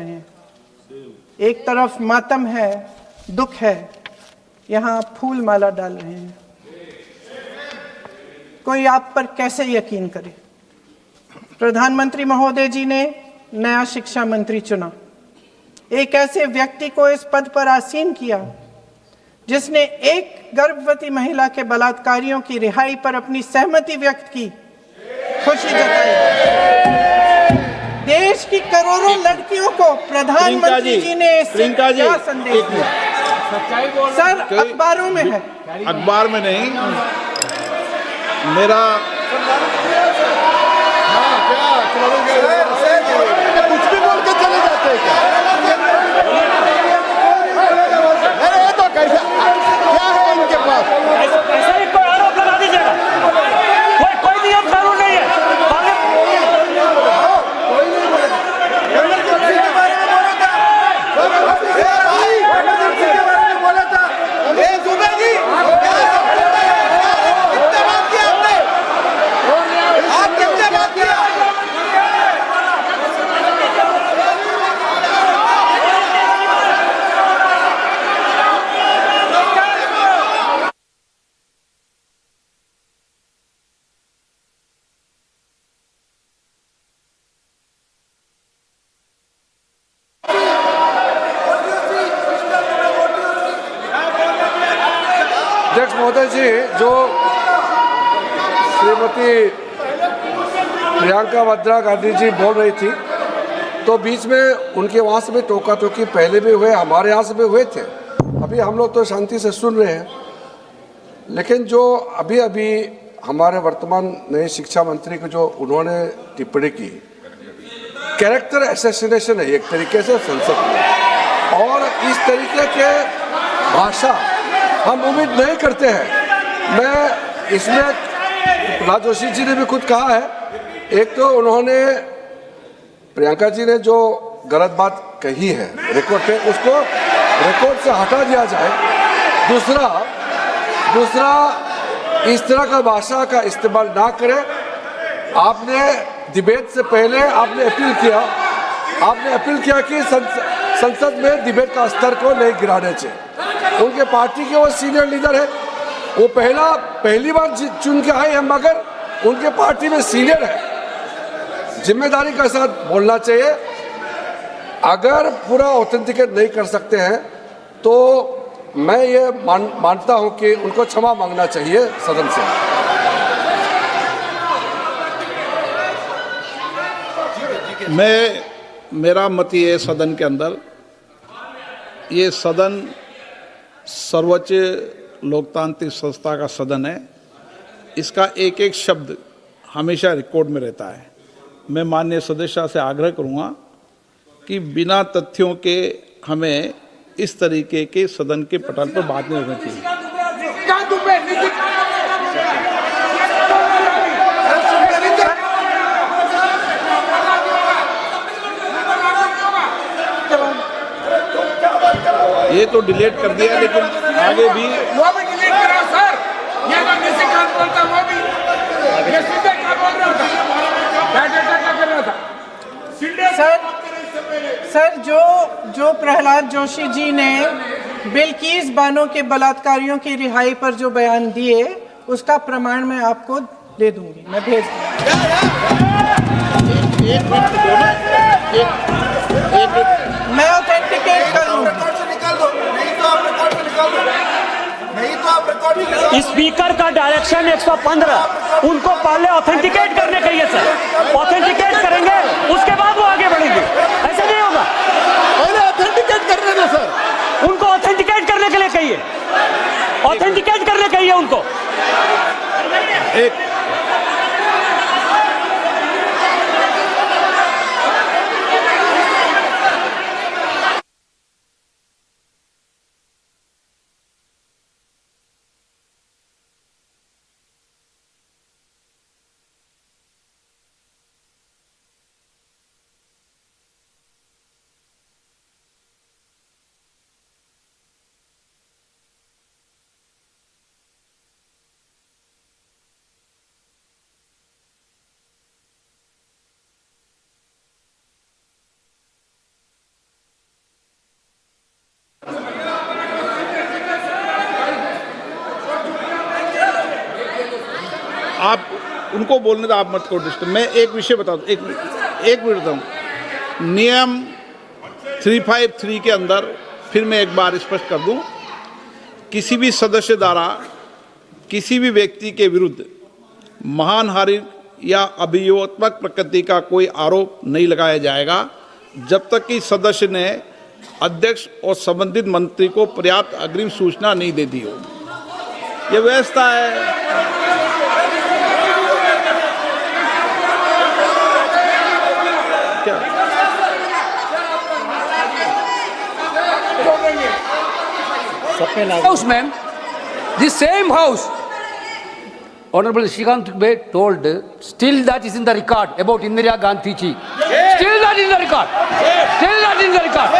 रहे हैं। एक तरफ मातम है, दुख है, यहाँ फूल माला डाल रहे हैं। कोई आप पर कैसे यकीन करे? प्रधानमंत्री महोदय जी ने नया शिक्षा मंत्री चुना, एक ऐसे व्यक्ति को इस पद पर आसीन किया जिसने एक गर्भवती महिला के बलात्कारियों की रिहाई पर अपनी सहमति व्यक्त की, खुशी जताई। देश की करोड़ों लड़कियों को प्रधानमंत्री जी ने इससे क्या संदेश दिया? सर, अखबारों में है। अखबार में नहीं, मेरा कुछ भी बोल के चले जाते हैं क्या? अरे ये तो कैसा क्या है इनके पास? ऐसा ही कोई आरोप लगा दीजिएगा। कोई नियम कानून नहीं है। अध्यक्ष महोदय जी, जो श्रीमती प्रियंका वाड्रा गांधी जी बोल रही थी, तो बीच में उनके वहाँ से भी टोका टोकी पहले भी हुए, हमारे यहाँ से भी हुए थे। अभी हम लोग तो शांति से सुन रहे हैं, लेकिन जो अभी अभी हमारे वर्तमान नए शिक्षा मंत्री को जो उन्होंने टिप्पणी की, कैरेक्टर असैसिनेशन है एक तरीके से संसद में, और इस तरीके के भाषा हम उम्मीद नहीं करते हैं। मैं इसमें प्रहलाद जोशी जी ने भी खुद कहा है, एक तो उन्होंने प्रियंका जी ने जो गलत बात कही है रिकॉर्ड पे, उसको रिकॉर्ड से हटा दिया जाए। दूसरा इस तरह का भाषा का इस्तेमाल ना करें। आपने डिबेट से पहले आपने अपील किया कि संसद में डिबेट का स्तर को नहीं गिराने चाहिए। उनके पार्टी के वो सीनियर लीडर है, वो पहली बार चुन के आए हैं, मगर उनके पार्टी में सीनियर है। जिम्मेदारी के साथ बोलना चाहिए। अगर पूरा ऑथेंटिकेट नहीं कर सकते हैं तो मैं ये मानता हूं कि उनको क्षमा मांगना चाहिए सदन से। मेरा मत ये है, सदन के अंदर ये सदन सर्वोच्च लोकतांत्रिक संस्था का सदन है। इसका एक एक शब्द हमेशा रिकॉर्ड में रहता है। मैं माननीय सदस्य से आग्रह करूंगा कि बिना तथ्यों के हमें इस तरीके के सदन के पटल पर बात नहीं होनी चाहिए। ये तो डिलीट कर दिया, लेकिन आगे भी वो भी डिलीट करा सर। ये तो किसी का बोलता, वो भी ये सीधे क्या बोल रहा था, क्या कर रहा था सर जो प्रहलाद जोशी जी ने बिल्किस बानो के बलात्कारियों की रिहाई पर जो बयान दिए, उसका प्रमाण मैं आपको दे दूंगी, मैं भेज मैं ऑथेंटिकेट कर दूंगा। स्पीकर का डायरेक्शन 115, उनको पहले ऑथेंटिकेट करने के लिए सर, ऑथेंटिकेट करेंगे उसके बाद वो आगे बढ़ेंगे। ऐसा नहीं होगा, पहले ऑथेंटिकेट करने दो सर। उनको ऑथेंटिकेट करने के लिए कहिए, ऑथेंटिकेट करने कहिए उनको। एक उनको बोलने दो, आप मत को डिस्टर्ब। मैं एक विषय बता दूं, एक मिनट बताऊं। नियम 353 के अंदर फिर मैं एक बार स्पष्ट कर दूं, किसी भी सदस्य द्वारा किसी भी व्यक्ति के विरुद्ध मानहानि या अभियोगात्मक प्रकृति का कोई आरोप नहीं लगाया जाएगा जब तक कि सदस्य ने अध्यक्ष और संबंधित मंत्री को पर्याप्त अग्रिम सूचना नहीं दे दी हो। यह व्यवस्था है। क्या House, ma'am, the same house, Honorable Shrikant Bey told, still that is in the record about Indira Gandhi ji. Still that is in the record. Still that is in the record.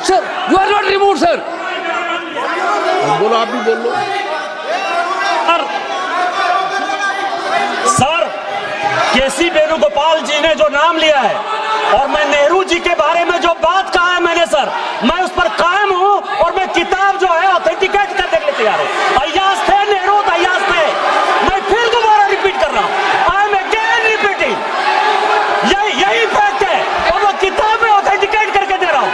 Sir, you are not removed, sir. बोलो, आप भी बोल लो। Sir, केसी वेणुगोपाल जी ने जो नाम लिया है और मैं नेहरू जी के बारे में जो बात कहा है मैंने, सर, मैं उस पर कायम हूं और मैं किताब जो है ऑथेंटिकेट करने के लिए तैयार हूं। अय्याज थे नेहरू, अय्याज थे। मैं फिर दोबारा रिपीट कर रहा हूं, आई एम अगेन रिपीटिंग, यही फैक्ट है और वो किताब में ऑथेंटिकेट करके दे रहा हूं।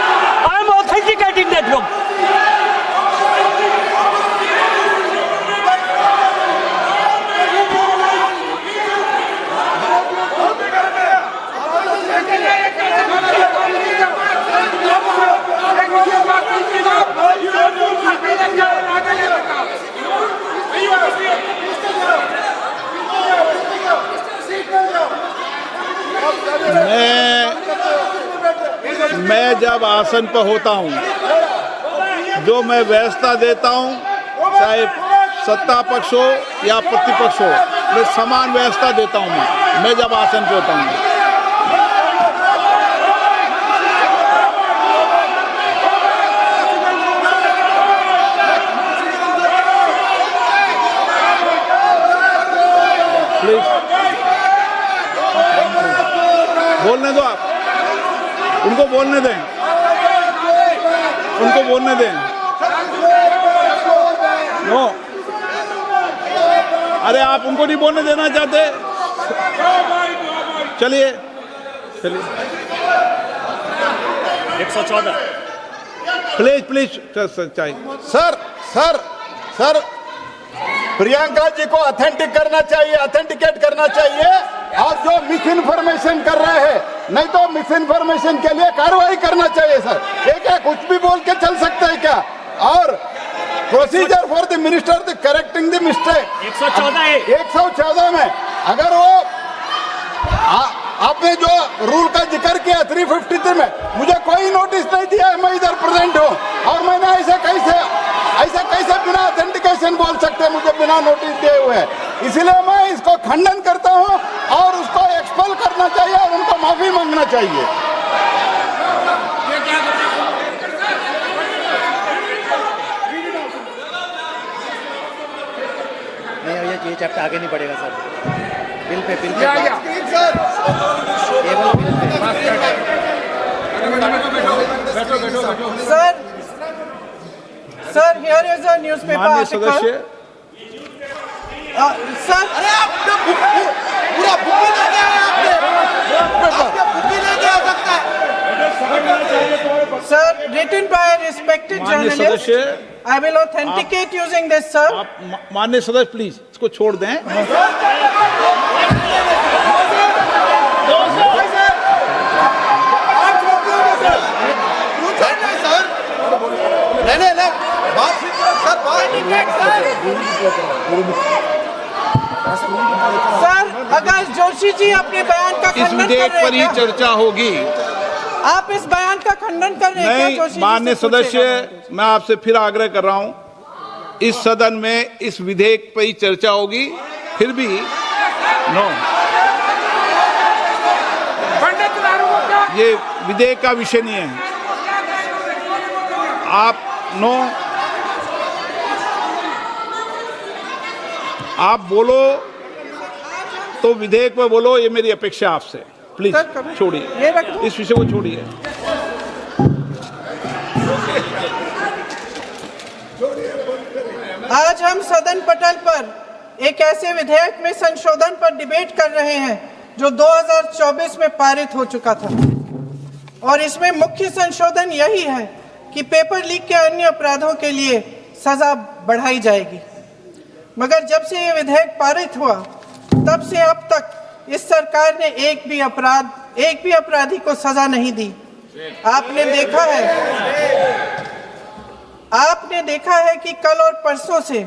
I am authenticating that book. मैं जब आसन पर होता हूं, जो मैं व्यवस्था देता हूं, चाहे सत्ता पक्ष हो या प्रतिपक्ष हो, मैं समान व्यवस्था देता हूं। मैं जब आसन पर होता हूं, प्लीज बोलने दो, आप उनको बोलने दें, उनको बोलने दें। नो, अरे आप उनको नहीं बोलने देना चाहते? चलिए 114 प्लीज चाहिए। सर प्रियंका जी को ऑथेंटिकेट करना चाहिए और जो मिस इन्फॉर्मेशन कर रहे हैं, नहीं तो मिस इन्फॉर्मेशन के लिए कार्रवाई करना चाहिए सर। ये क्या कुछ भी बोल के चल सकते हैं क्या? और procedure for the minister the correcting the mistake 114 में अगर वो आपने जो रूल का जिक्र किया 353 में, मुझे कोई नोटिस नहीं दिया है, मैं इधर प्रेजेंट हूँ और मैंने ऐसे कैसे बिना ऑथेंटिकेशन बोल सकते हैं मुझे बिना नोटिस दिए हुए? इसलिए मैं इसको खंडन करता हूँ और उसको एक्सपेल करना चाहिए और उनको माफी मांगना चाहिए। नहीं, ये चैप्टर आगे नहीं बढ़ेगा sir. Bill pay sir here is a newspaper माननीय सदस्य, सर अरे आपने पूरा बुक ही ले गया आपने बुक ही ले गया सकता है sir, written by a respected माननीय journalist, सदस्य, I will authenticate using this, sir. आप माननीय सदस्य प्लीज इसको छोड़ दें। नहीं बात सर, आकाश जोशी जी अपने बयान का इस खंडन कर विधेयक रहे पर ही हैं क्या? चर्चा होगी। आप इस बयान का खंडन कर रहे हैं क्या नहीं, जोशी जी से माननीय पूछेगा? सदस्य, मैं आपसे फिर आग्रह कर रहा हूं, इस सदन में इस विधेयक पर ही चर्चा होगी। फिर भी नो, ये विधेयक का विषय नहीं है। आप नो, आप बोलो तो विधेयक पर बोलो, ये मेरी अपेक्षा आपसे। प्लीज सर, कभी- छोड़िए, ये रख दो। इस विषय को छोड़िए। आज हम सदन पटल पर एक ऐसे विधेयक में संशोधन पर डिबेट कर रहे हैं जो 2024 में पारित हो चुका था, और इसमें मुख्य संशोधन यही है कि पेपर लीक के अन्य अपराधों के लिए सजा बढ़ाई जाएगी। मगर जब से ये विधेयक पारित हुआ तब से अब तक इस सरकार ने एक भी अपराधी को सजा नहीं दी। आपने देखा है कि कल और परसों से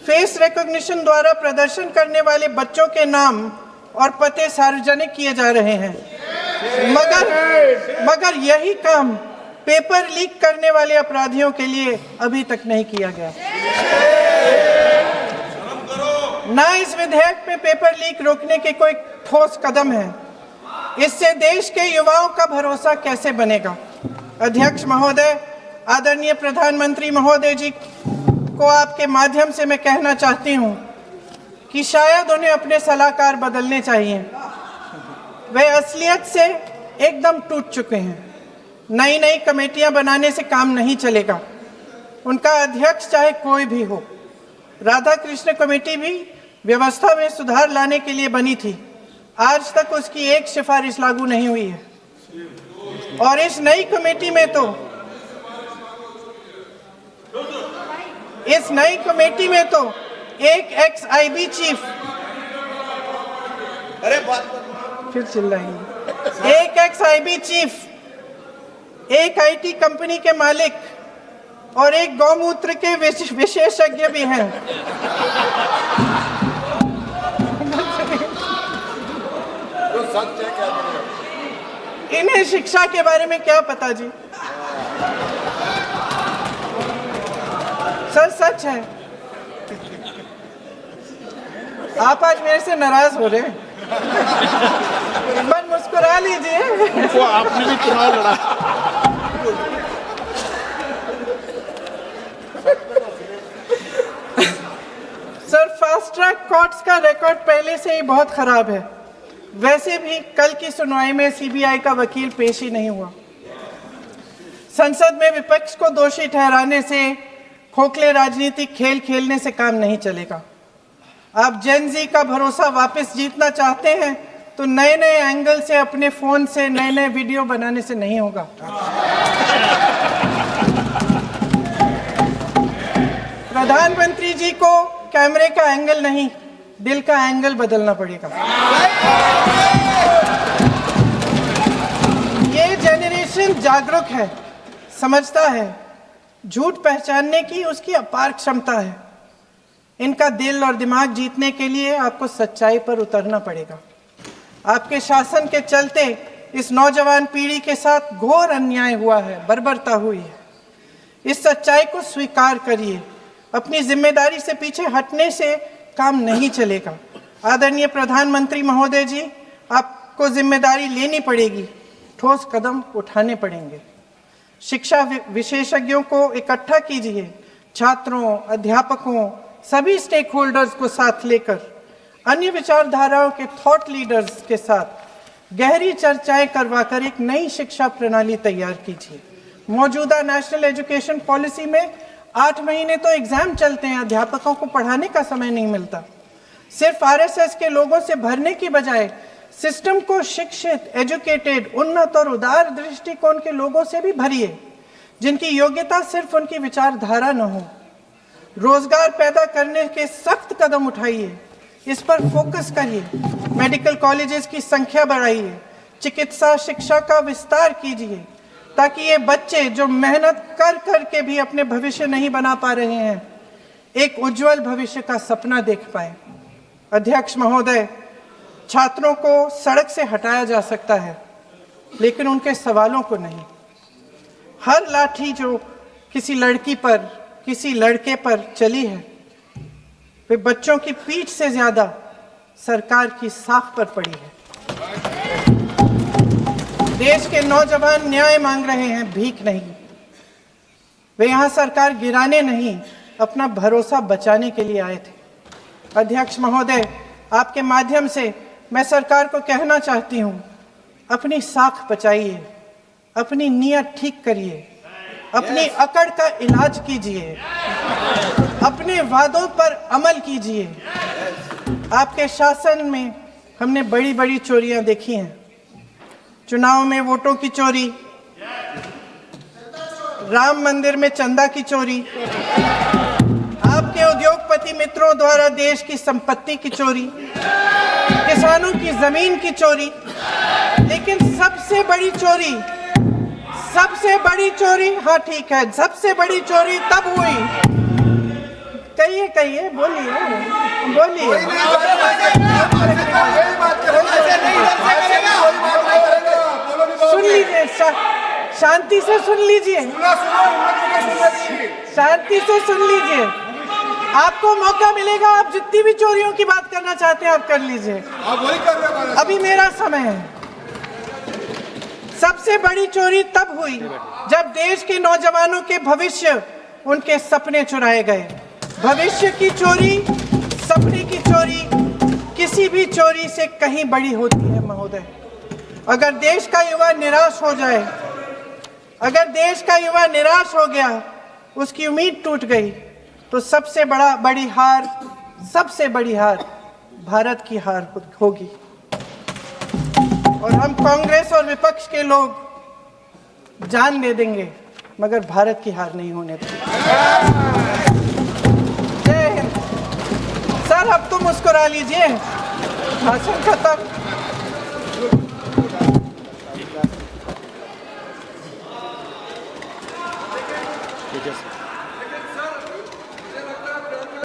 फेस रिकॉग्निशन द्वारा प्रदर्शन करने वाले बच्चों के नाम और पते सार्वजनिक किए जा रहे हैं, मगर यही काम पेपर लीक करने वाले अपराधियों के लिए अभी तक नहीं किया गया। ना इस विधेयक में पेपर लीक रोकने के कोई ठोस कदम है। इससे देश के युवाओं का भरोसा कैसे बनेगा? अध्यक्ष महोदय, आदरणीय प्रधानमंत्री महोदय जी को आपके माध्यम से मैं कहना चाहती हूं कि शायद उन्हें अपने सलाहकार बदलने चाहिए। वे असलियत से एकदम टूट चुके हैं। नई कमेटियां बनाने से काम नहीं चलेगा। उनका अध्यक्ष चाहे कोई भी हो। राधा कृष्ण कमेटी भी व्यवस्था में सुधार लाने के लिए बनी थी। आज तक उसकी एक सिफारिश लागू नहीं हुई है, और इस नई कमेटी में तो एक एक्स-आईबी चीफ, फिर चिल्लाएंगे, एक एक्स-आईबी चीफ, एक आईटी कंपनी के मालिक और एक गौमूत्र के विशेषज्ञ भी हैं। इन्हें शिक्षा के बारे में क्या पता जी? सर, सच है। आप आज मेरे से नाराज हो रहे हैं, पर मुस्कुरा लीजिए। वो आपने भी चुनाव लड़ा। सर, फास्ट ट्रैक कोर्ट्स का रिकॉर्ड पहले से ही बहुत खराब है। वैसे भी कल की सुनवाई में सीबीआई का वकील पेश ही नहीं हुआ। संसद में विपक्ष को दोषी ठहराने से, खोखले राजनीतिक खेल खेलने से काम नहीं चलेगा। आप जेन जी का भरोसा वापस जीतना चाहते हैं तो नए एंगल से अपने फोन से नए वीडियो बनाने से नहीं होगा। प्रधानमंत्री जी को कैमरे का एंगल नहीं, दिल का एंगल बदलना पड़ेगा। ये जेनरेशन जागरूक है, समझता है, झूठ पहचानने की उसकी अपार क्षमता है। इनका दिल और दिमाग जीतने के लिए आपको सच्चाई पर उतरना पड़ेगा। आपके शासन के चलते इस नौजवान पीढ़ी के साथ घोर अन्याय हुआ है, बर्बरता हुई है। इस सच्चाई को स्वीकार करिए। अपनी जिम्मेदारी से पीछे हटने से काम नहीं चलेगा। आदरणीय प्रधानमंत्री महोदय जी, आपको जिम्मेदारी लेनी पड़ेगी, ठोस कदम उठाने पड़ेंगे। शिक्षा विशेषज्ञों को इकट्ठा कीजिए, छात्रों, अध्यापकों, सभी स्टेक होल्डर्स को साथ लेकर, अन्य विचारधाराओं के थॉट लीडर्स के साथ गहरी चर्चाएं करवाकर एक नई शिक्षा प्रणाली तैयार कीजिए। मौजूदा नेशनल एजुकेशन पॉलिसी में 8 महीने तो एग्जाम चलते हैं, अध्यापकों को पढ़ाने का समय नहीं मिलता। सिर्फ आरएसएस के लोगों से भरने की बजाय सिस्टम को शिक्षित, एजुकेटेड, उन्नत और उदार दृष्टिकोण के लोगों से भी भरिए, जिनकी योग्यता सिर्फ उनकी विचारधारा न हो। रोजगार पैदा करने के सख्त कदम उठाइए, इस पर फोकस करिए। मेडिकल कॉलेजेस की संख्या बढ़ाइए, चिकित्सा शिक्षा का विस्तार कीजिए, ताकि ये बच्चे जो मेहनत कर के भी अपने भविष्य नहीं बना पा रहे हैं, एक उज्जवल भविष्य का सपना देख पाए। अध्यक्ष महोदय, छात्रों को सड़क से हटाया जा सकता है, लेकिन उनके सवालों को नहीं। हर लाठी जो किसी लड़की पर, किसी लड़के पर चली है, वे बच्चों की पीठ से ज्यादा सरकार की साख पर पड़ी है। देश के नौजवान न्याय मांग रहे हैं, भीख नहीं। वे यहाँ सरकार गिराने नहीं, अपना भरोसा बचाने के लिए आए थे। अध्यक्ष महोदय, आपके माध्यम से मैं सरकार को कहना चाहती हूँ, अपनी साख बचाइए, अपनी नीयत ठीक करिए, अपनी अकड़ का इलाज कीजिए। अपने वादों पर अमल कीजिए। आपके शासन में हमने बड़ी बड़ी चोरियां देखी हैं। चुनाव में वोटों की चोरी, राम मंदिर में चंदा की चोरी, आपके उद्योगपति मित्रों द्वारा देश की संपत्ति की चोरी, किसानों की जमीन की चोरी, लेकिन सबसे बड़ी चोरी, हाँ ठीक है, सबसे बड़ी चोरी तब हुई। कहिए, बोलिए। सुन लीजिए, शांति से सुन लीजिए, शांति से सुन लीजिए। आपको मौका मिलेगा, आप जितनी भी चोरियों की बात करना चाहते हैं आप कर लीजिए, अभी मेरा समय है। सबसे बड़ी चोरी तब हुई जब देश के नौजवानों के भविष्य, उनके सपने चुराए गए। भविष्य की चोरी, सपने की चोरी किसी भी चोरी से कहीं बड़ी होती है महोदय। अगर देश का युवा निराश हो जाए, अगर देश का युवा निराश हो गया, उसकी उम्मीद टूट गई, तो सबसे बड़ी हार भारत की हार होगी। और हम कांग्रेस और विपक्ष के लोग जान दे देंगे, मगर भारत की हार नहीं होने देंगे। जय हिंद। सर अब तो मुस्कुरा लीजिए, भाषण खत्म।